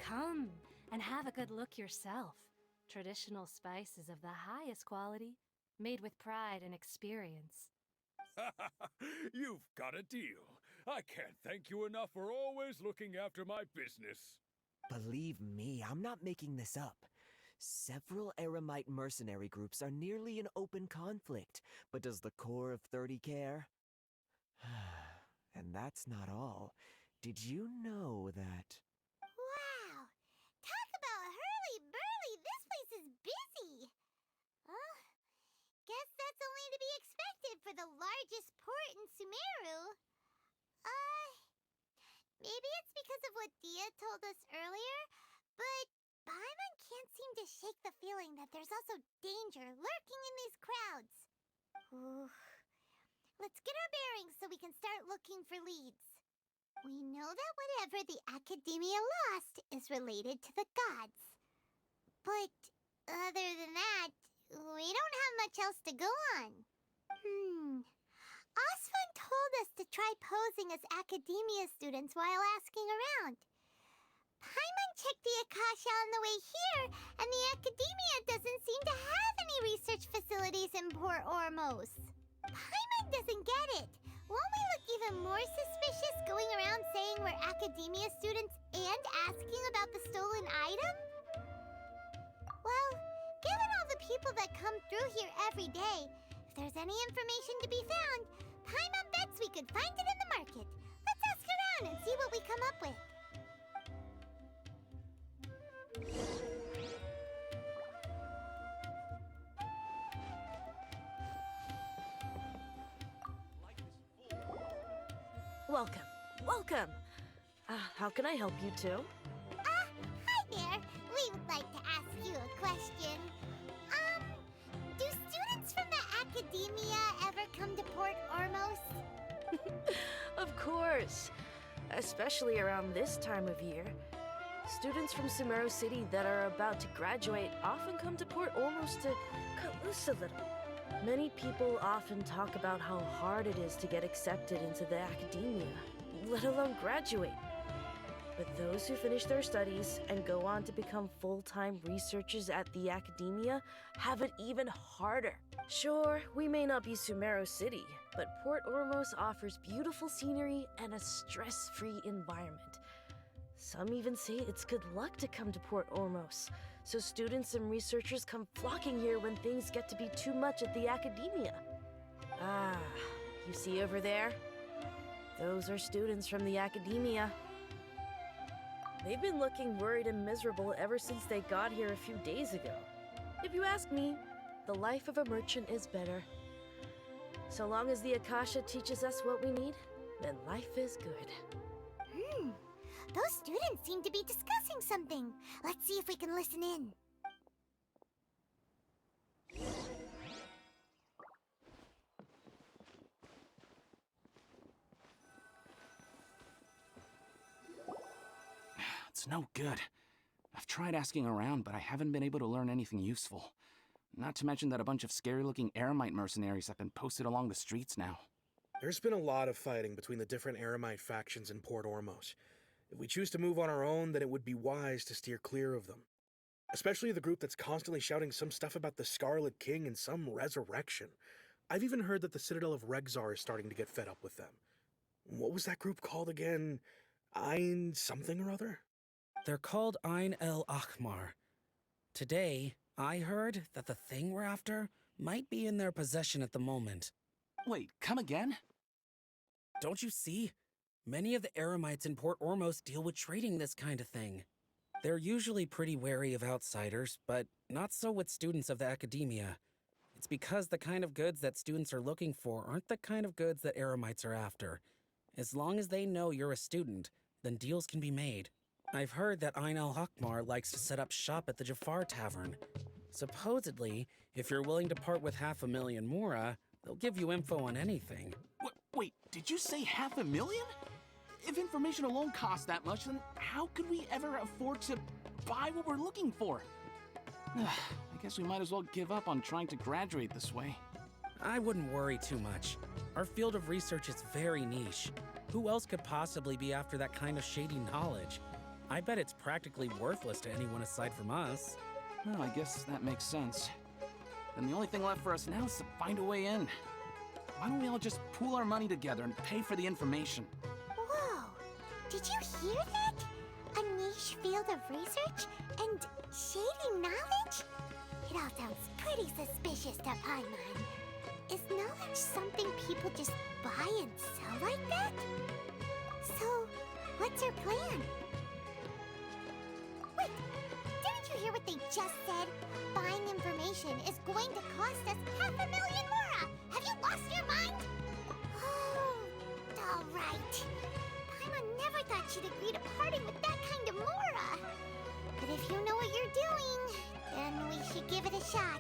Come and have a good look yourself. Traditional spices of the highest quality, made with pride and experience. You've got a deal. I can't thank you enough for always looking after my business. Believe me, I'm not making this up. Several Eremite mercenary groups are nearly in open conflict, but does the core of 30 care? And that's not all. Did you know that... Wow! Talk about hurly-burly! This place is busy! Guess that's only to be expected for the largest port in Sumeru. Maybe it's because of what Dia told us earlier, but Paimon can't seem to shake the feeling that there's also danger lurking in these crowds. Ooh. Let's get our bearings so we can start looking for leads. We know that whatever the Academia lost is related to the gods. But other than that, we don't have much else to go on. Osfun told us to try posing as Academia students while asking around. Paimon checked the Akasha on the way here, and the Academia doesn't seem to have any research facilities in Port Ormos. Paimon doesn't get it. Won't we look even more suspicious going around saying we're Academia students and asking about the stolen item? Well, given all the people that come through here every day, if there's any information to be found, Paimon bets we could find it in the market. Let's ask around and see what we come up with. Welcome. Welcome. How can I help you two? Hi there. We would like to ask you a question. Do students from the Academia ever come to Port Ormos? Of course. Especially around this time of year. Students from Sumeru City that are about to graduate often come to Port Ormos to cut loose a little. Many people often talk about how hard it is to get accepted into the Academia, let alone graduate. But those who finish their studies and go on to become full-time researchers at the Academia have it even harder. Sure, we may not be Sumeru City, but Port Ormos offers beautiful scenery and a stress-free environment. Some even say it's good luck to come to Port Ormos, so students and researchers come flocking here when things get to be too much at the Academia. Ah, you see over there? Those are students from the Academia. They've been looking worried and miserable ever since they got here a few days ago. If you ask me, the life of a merchant is better. So long as the Akasha teaches us what we need, then life is good. Those students seem to be discussing something. Let's see if we can listen in. It's no good. I've tried asking around, but I haven't been able to learn anything useful. Not to mention that a bunch of scary-looking Eremite mercenaries have been posted along the streets now. There's been a lot of fighting between the different Eremite factions in Port Ormos. If we choose to move on our own, then it would be wise to steer clear of them. Especially the group that's constantly shouting some stuff about the Scarlet King and some resurrection. I've even heard that the Citadel of Regzar is starting to get fed up with them. What was that group called again? Ein something or other? They're called Ein El Akhmar. Today, I heard that the thing we're after might be in their possession at the moment. Wait, come again? Don't you see? Many of the Eremites in Port Ormos deal with trading this kind of thing. They're usually pretty wary of outsiders, but not so with students of the Academia. It's because the kind of goods that students are looking for aren't the kind of goods that Eremites are after. As long as they know you're a student, then deals can be made. I've heard that Ein al-Hakmar likes to set up shop at the Jafar Tavern. Supposedly, if you're willing to part with 500,000 mora, they'll give you info on anything. Wait, did you say 500,000? If information alone costs that much, then how could we ever afford to buy what we're looking for? I guess we might as well give up on trying to graduate this way. I wouldn't worry too much. Our field of research is very niche. Who else could possibly be after that kind of shady knowledge? I bet it's practically worthless to anyone aside from us. Well, I guess that makes sense. Then the only thing left for us now is to find a way in. Why don't we all just pool our money together and pay for the information? Whoa! Did you hear that? A niche field of research and shady knowledge? It all sounds pretty suspicious to Paimon. Is knowledge something people just buy and sell like that? So, what's our plan? Wait! Didn't you hear what they just said? Buying information is going to cost us 500,000 mora! Have you lost your mind? Oh, alright. Paimon never thought she'd agree to parting with that kind of mora. But if you know what you're doing, then we should give it a shot.